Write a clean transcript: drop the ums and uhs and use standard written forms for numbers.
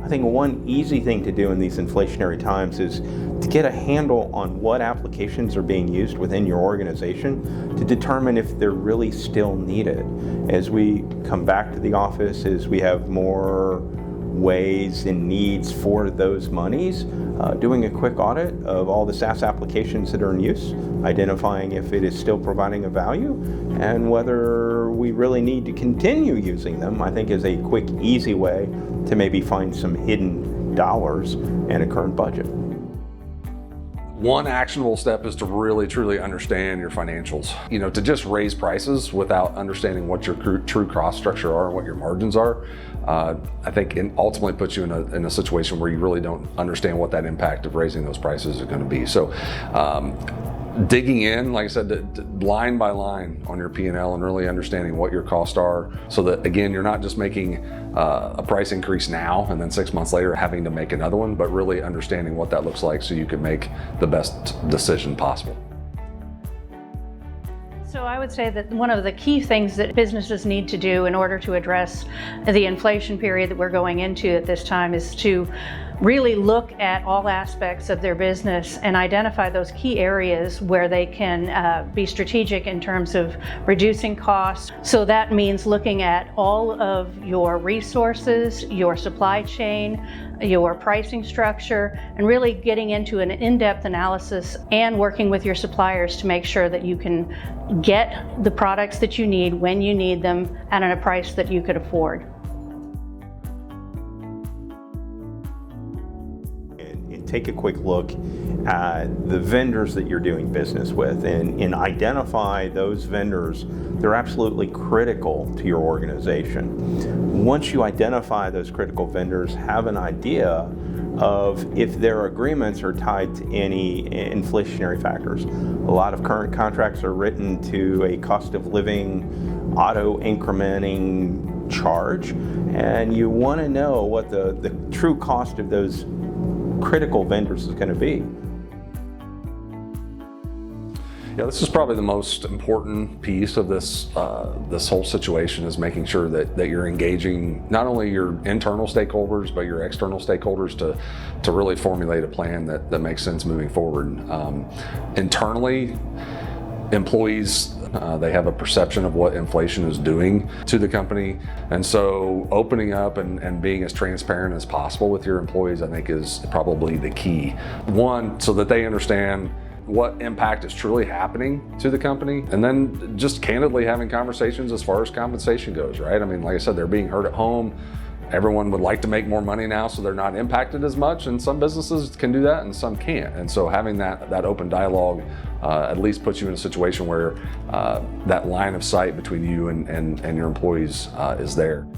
I think one easy thing to do in these inflationary times is to get a handle on what applications are being used within your organization to determine if they're really still needed. As we come back to the office, as we have more ways and needs for those monies, doing a quick audit of all the SaaS applications that are in use, identifying if it is still providing a value, and whether we really need to continue using them, I think is a quick, easy way to maybe find some hidden dollars in a current budget. One actionable step is to really truly understand your financials. To just raise prices without understanding what your true cost structure are and what your margins are, I think it ultimately puts you in a situation where you really don't understand what that impact of raising those prices is going to be. So digging in, like I said, line by line on your P&L and really understanding what your costs are, so that again, you're not just making a price increase now and then 6 months later having to make another one, but really understanding what that looks like so you can make the best decision possible. So I would say that one of the key things that businesses need to do in order to address the inflation period that we're going into at this time is to really look at all aspects of their business and identify those key areas where they can be strategic in terms of reducing costs. So that means looking at all of your resources, your supply chain, your pricing structure, and really getting into an in-depth analysis and working with your suppliers to make sure that you can get the products that you need when you need them and at a price that you could afford. Take a quick look at the vendors that you're doing business with and identify those vendors. They're absolutely critical to your organization. Once you identify those critical vendors, have an idea of if their agreements are tied to any inflationary factors. A lot of current contracts are written to a cost of living auto incrementing charge, and you want to know what the true cost of those critical vendors is going to be. Yeah, this is probably the most important piece of this whole situation, is making sure that you're engaging not only your internal stakeholders but your external stakeholders to really formulate a plan that makes sense moving forward. Internally, employees, they have a perception of what inflation is doing to the company. And so opening up and being as transparent as possible with your employees, I think, is probably the key. One, so that they understand what impact is truly happening to the company, and then just candidly having conversations as far as compensation goes, right? I mean, like I said, they're being hurt at home. Everyone would like to make more money now, so they're not impacted as much, and some businesses can do that and some can't. And so having that open dialogue at least puts you in a situation where that line of sight between you and your employees is there.